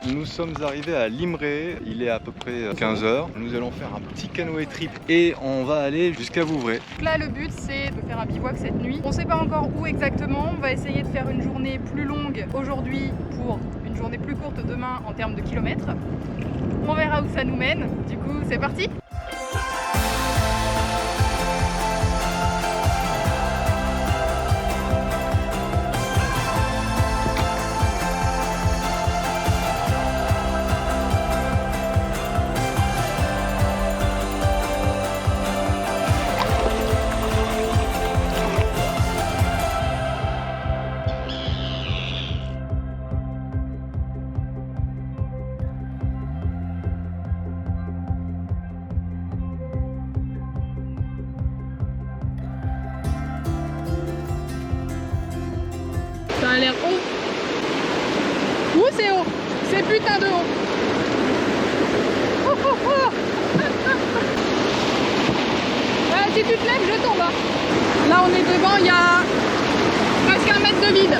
Nous sommes arrivés à Limré, il est à peu près 15h. Nous allons faire un petit canoë trip et on va aller jusqu'à Vouvray. Là le but c'est de faire un bivouac cette nuit. On sait pas encore où exactement, on va essayer de faire une journée plus longue aujourd'hui pour une journée plus courte demain en termes de kilomètres. On verra où ça nous mène, du coup c'est parti! Ça a l'air haut. Ouh, c'est haut. C'est putain de haut. Oh, oh, oh. Ouais, si tu te lèves, je tombe. Là, on est devant, il y a presque 1 mètre de vide.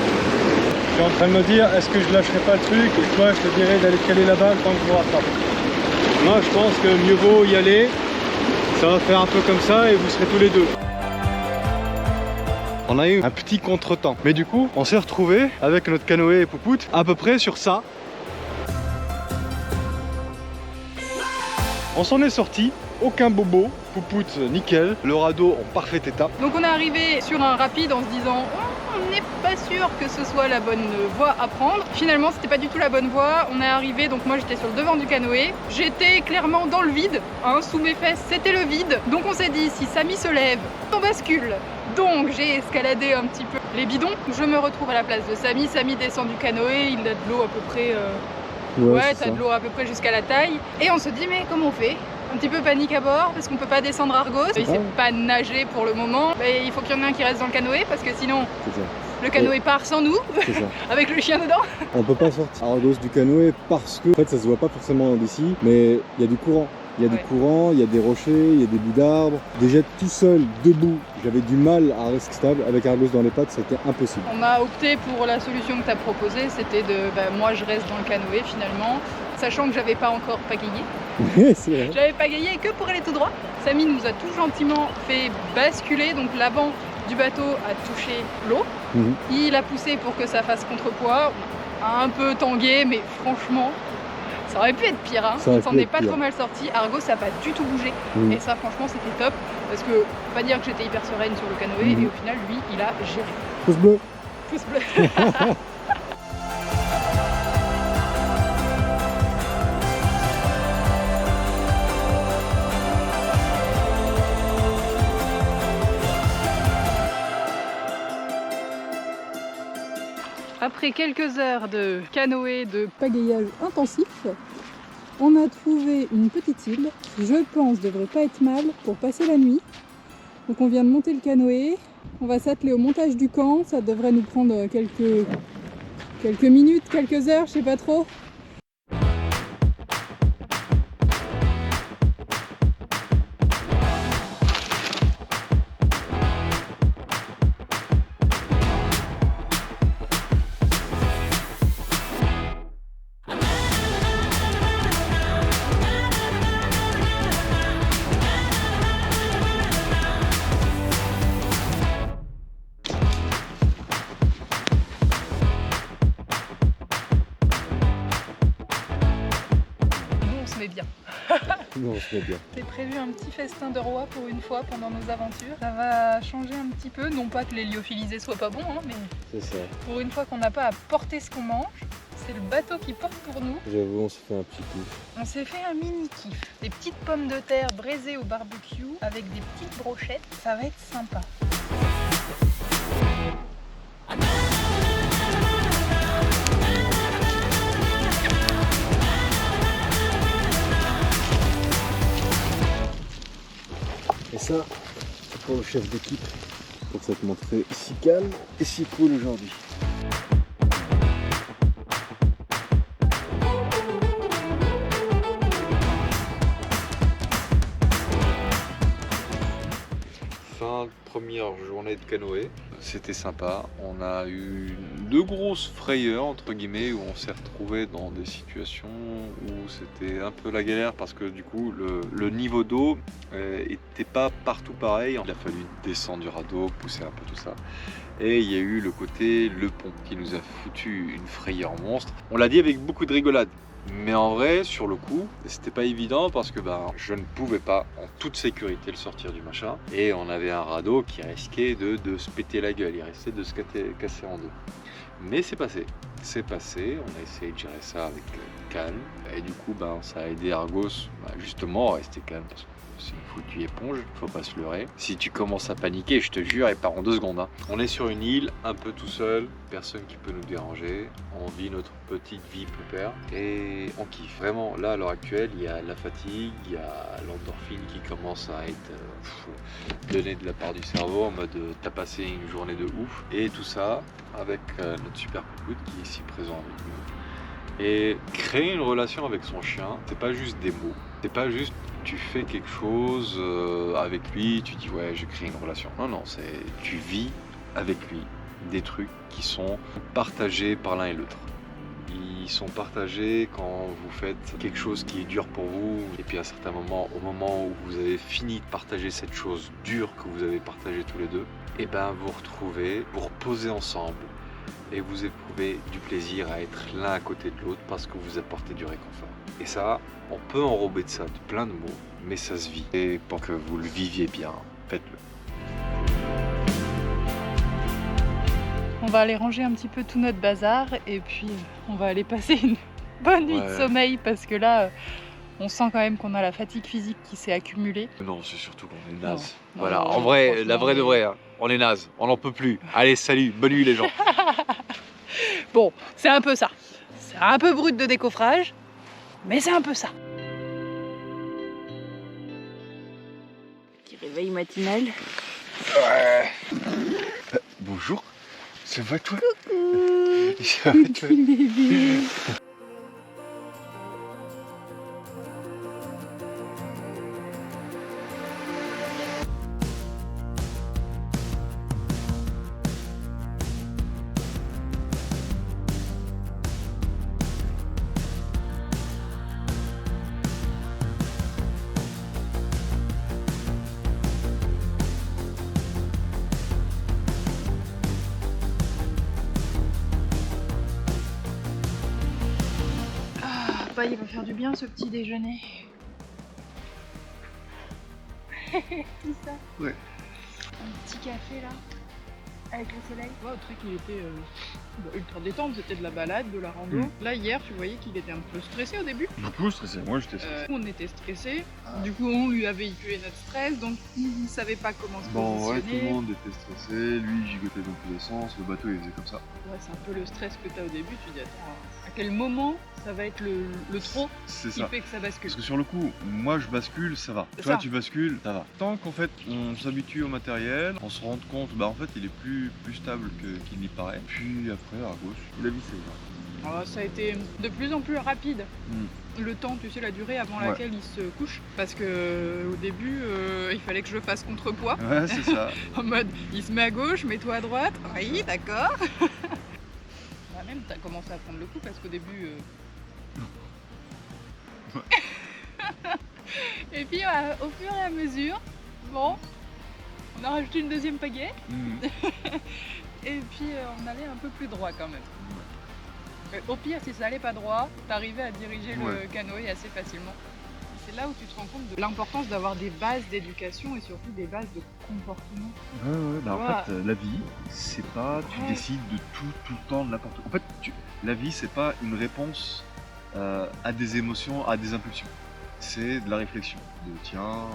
Je suis en train de me dire, est-ce que je lâcherai pas le truc et toi, je te dirais d'aller caler la balle tant que je vous rattrape. Moi, je pense que mieux vaut y aller. Ça va faire un peu comme ça et vous serez tous les deux. On a eu un petit contretemps, mais du coup on s'est retrouvé avec notre canoë et Poupoute à peu près sur ça. On s'en est sorti, aucun bobo, Poupoute nickel, le radeau en parfait état. Donc on est arrivé sur un rapide en se disant oh, on n'est pas sûr que ce soit la bonne voie à prendre. Finalement c'était pas du tout la bonne voie. On est arrivé, donc moi j'étais sur le devant du canoë. J'étais clairement dans le vide, hein, sous mes fesses c'était le vide. Donc on s'est dit si Samy se lève, on bascule. Donc j'ai escaladé un petit peu les bidons. Je me retrouve à la place de Samy. Samy descend du canoë, il a de l'eau à peu près... Ouais, t'as de l'eau à peu près jusqu'à la taille. Et on se dit mais comment on fait? Un petit peu panique à bord parce qu'on peut pas descendre Argos. Il sait pas nager pour le moment. Mais il faut qu'il y en ait un qui reste dans le canoë parce que sinon le canoë part sans nous, avec le chien dedans. On peut pas sortir Argos du canoë parce que en fait ça se voit pas forcément d'ici, mais il y a du courant. Il y a du courant, il y a des rochers, il y a des bouts d'arbres. Déjà tout seul, debout, j'avais du mal à rester stable. Avec Argos dans les pattes, c'était impossible. On a opté pour la solution que tu as proposée, c'était de moi je reste dans le canoë finalement, sachant que j'avais pas encore pagayé. C'est vrai. J'avais pagayé que pour aller tout droit. Samy nous a tout gentiment fait basculer, donc l'avant du bateau a touché l'eau. Il a poussé pour que ça fasse contrepoids. On a un peu tangué, mais franchement, ça aurait pu être pire, hein. On s'en est pas trop mal sorti. Argos ça n'a pas du tout bougé. Et ça franchement c'était top. Parce que faut pas dire que j'étais hyper sereine sur le canoë et au final lui il a géré. Pouce bleu. Pouce bleu. Après quelques heures de canoë, de pagayage intensif, on a trouvé une petite île, je pense devrait pas être mal pour passer la nuit. Donc on vient de monter le canoë, on va s'atteler au montage du camp, ça devrait nous prendre quelques minutes, quelques heures, je sais pas trop. Bien. Non, je vais bien. J'ai prévu un petit festin de roi pour une fois pendant nos aventures. Ça va changer un petit peu, non pas que les lyophilisés soient pas bons, hein, mais c'est ça. Pour une fois qu'on n'a pas à porter ce qu'on mange, c'est le bateau qui porte pour nous. J'avoue, on s'est fait un petit kiff. On s'est fait un mini kiff. Des petites pommes de terre braisées au barbecue avec des petites brochettes, ça va être sympa. Et ça, c'est pour le chef d'équipe, pour cette montrer si calme et si cool aujourd'hui. Fin de première journée de canoë. c'était sympa. On a eu 2 grosses frayeurs entre guillemets où on s'est retrouvé dans des situations où c'était un peu la galère parce que du coup le niveau d'eau était pas partout pareil. Il a fallu descendre du radeau, pousser un peu tout ça. Et il y a eu le côté le pont qui nous a foutu une frayeur monstre. On l'a dit avec beaucoup de rigolade. Mais en vrai, sur le coup, c'était pas évident parce que je ne pouvais pas en toute sécurité le sortir du machin. Et on avait un radeau qui risquait de se péter la gueule, il restait de se casser en deux. Mais c'est passé, on a essayé de gérer ça avec calme. Et du coup, ça a aidé Argos justement à rester calme parce que c'est une foutue éponge, faut pas se leurrer. Si tu commences à paniquer, je te jure, il part en 2 secondes. Hein. On est sur une île, un peu tout seul, personne qui peut nous déranger. On vit notre petite vie pépère et on kiffe. Vraiment, là, à l'heure actuelle, il y a la fatigue, il y a l'endorphine qui commence à être donnée de la part du cerveau en mode t'as passé une journée de ouf. Et tout ça avec notre super coucoute qui est ici présent avec nous. Et créer une relation avec son chien, c'est pas juste des mots, c'est pas juste tu fais quelque chose avec lui, tu dis ouais je crée une relation. Non, c'est tu vis avec lui des trucs qui sont partagés par l'un et l'autre. Ils sont partagés quand vous faites quelque chose qui est dur pour vous et puis à un certain moment, au moment où vous avez fini de partager cette chose dure que vous avez partagée tous les deux, et vous retrouvez, vous reposez ensemble et vous éprouvez du plaisir à être l'un à côté de l'autre parce que vous apportez du réconfort. Et ça, on peut enrober de ça de plein de mots, mais ça se vit. Et pour que vous le viviez bien, faites-le. On va aller ranger un petit peu tout notre bazar et puis on va aller passer une bonne nuit de sommeil parce que là, on sent quand même qu'on a la fatigue physique qui s'est accumulée. Non, c'est surtout qu'on est naze. Non, Voilà, non, en vrai, franchement, la vraie de vrai, hein, on est naze, on n'en peut plus. Allez, salut, bonne nuit les gens. Bon, c'est un peu ça. C'est un peu brut de décoffrage, mais c'est un peu ça. Petit réveil matinal. Ouais. Bonjour, ça va toi? Coucou. Ça va toi? Bébé. Il va faire du bien ce petit déjeuner. Tout ça. Ouais. Un petit café là, avec le soleil. Ouais, le truc il était ultra détente, c'était de la balade, de la rando. Là hier tu voyais qu'il était un peu stressé au début. Beaucoup stressé, moi j'étais stressé. On était stressé, du coup on lui a véhiculé notre stress, donc il savait pas comment se Bon ouais, tout positionner. le monde était stressé, lui il gigotait dans tous les sens, le bateau il faisait comme ça. Ouais, c'est un peu le stress que tu as au début, tu dis attends, à quel moment ça va être le trop C'est qui ça. fait que ça bascule. Parce que sur le coup, moi je bascule, ça va. C'est Toi ça. tu bascules, ça va. Tant qu'en fait on s'habitue au matériel, on se rend compte, en fait il est plus stable qu'il n'y paraît. Puis après à gauche, la vie c'est ça. Alors, ça a été de plus en plus rapide. Le temps, tu sais, la durée avant Ouais. laquelle il se couche. Parce que au début, il fallait que je fasse contrepoids. Ouais c'est ça. En mode, il se met à gauche, mets-toi à droite. Oui, d'accord. Bah, même, t'as commencé à prendre le coup parce qu'au début. Et puis, au fur et à mesure, bon, on a rajouté une deuxième pagaie. Et puis, on allait un peu plus droit quand même. Au pire, si ça allait pas droit, t'arrivais à diriger le canoë assez facilement. C'est là où tu te rends compte de l'importance d'avoir des bases d'éducation et surtout des bases de comportement. En fait, la vie, c'est pas tu Ouais. décides de tout le temps, de n'importe quoi. En fait, la vie, c'est pas une réponse à des émotions, à des impulsions. C'est de la réflexion. De tiens,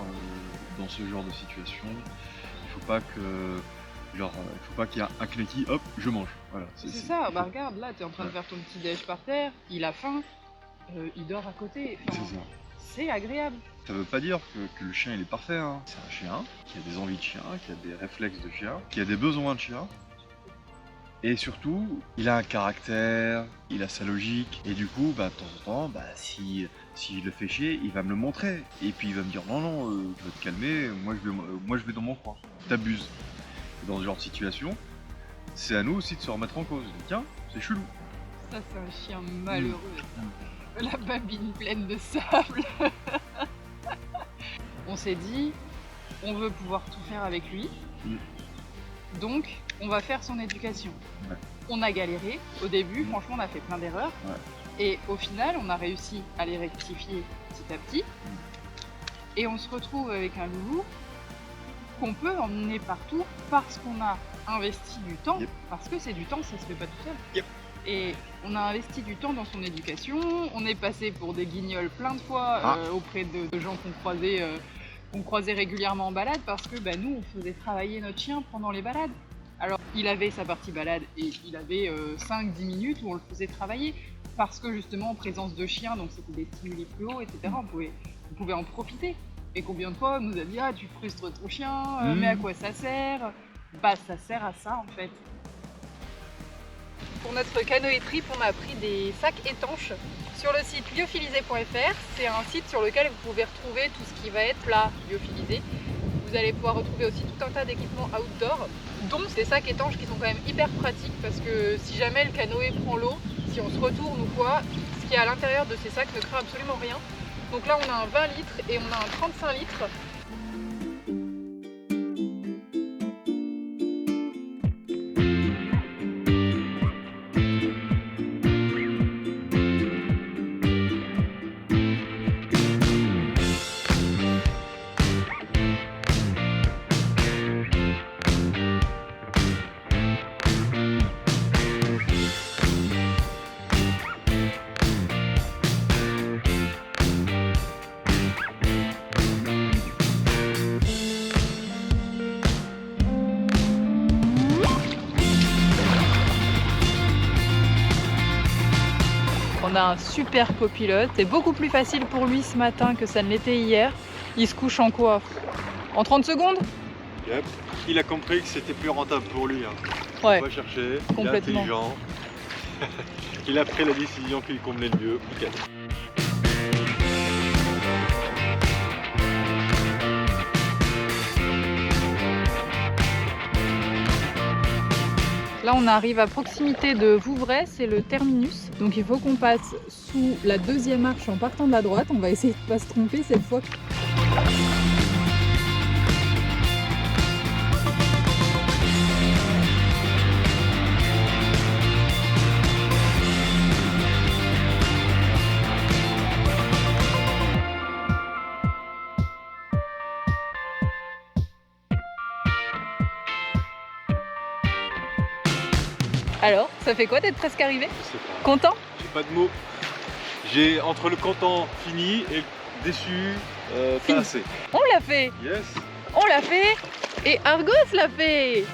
dans ce genre de situation, il faut pas que. Genre, il faut pas qu'il y ait un knacky, hop, je mange. Voilà. C'est ça, bah regarde, là t'es en train de faire ton petit déj par terre, il a faim, il dort à côté. Enfin, C'est ça. c'est agréable. Ça veut pas dire que le chien il est parfait. Hein. C'est un chien qui a des envies de chien, qui a des réflexes de chien, qui a des besoins de chien. Et surtout, il a un caractère, il a sa logique. Et du coup, de temps en temps, s'il le fait chier, il va me le montrer. Et puis il va me dire non, tu vas te calmer, moi je vais dans mon coin. T'abuses. Dans ce genre de situation, c'est à nous aussi de se remettre en cause. Tiens, c'est chelou. Ça, c'est un chien malheureux. La babine pleine de sable. On s'est dit, on veut pouvoir tout faire avec lui. Donc, on va faire son éducation. Ouais. On a galéré au début, franchement, on a fait plein d'erreurs. Ouais. Et au final, on a réussi à les rectifier petit à petit. Et on se retrouve avec un loulou qu'on peut emmener partout parce qu'on a investi du temps. Yep. Parce que c'est du temps, ça se fait pas tout seul. Yep. Et on a investi du temps dans son éducation. On est passé pour des guignols plein de fois auprès de gens qu'on croisait régulièrement en balade parce que nous, on faisait travailler notre chien pendant les balades. Alors, il avait sa partie balade et il avait 5-10 minutes où on le faisait travailler parce que justement, en présence de chiens, donc c'était des stimuli plus hauts, etc., on pouvait en profiter. Et combien de fois on nous a dit « Ah, tu frustres ton chien, mais à quoi ça sert ?» Bah, ça sert à ça, en fait. Pour notre canoë trip, on a pris des sacs étanches sur le site lyophilisé.fr. C'est un site sur lequel vous pouvez retrouver tout ce qui va être plat lyophilisé. Vous allez pouvoir retrouver aussi tout un tas d'équipements outdoor, dont ces sacs étanches qui sont quand même hyper pratiques parce que si jamais le canoë prend l'eau, si on se retourne ou quoi, ce qui est à l'intérieur de ces sacs ne craint absolument rien. Donc là on a un 20 litres et on a un 35 litres. On a un super copilote, c'est beaucoup plus facile pour lui ce matin que ça ne l'était hier. Il se couche en quoi? En 30 secondes? Yep. Il a compris que c'était plus rentable pour lui. Ouais, On va chercher, complètement. il est intelligent. Il a pris la décision qui lui convenait le mieux. Nickel. Là on arrive à proximité de Vouvray, c'est le terminus. Donc il faut qu'on passe sous la deuxième arche en partant de la droite. On va essayer de ne pas se tromper cette fois. Alors, ça fait quoi d'être presque arrivé? Je sais pas. Content? J'ai pas de mots. J'ai entre le content fini et le déçu pas Fini. assez. On l'a fait! Yes. On l'a fait! Et Argos l'a fait!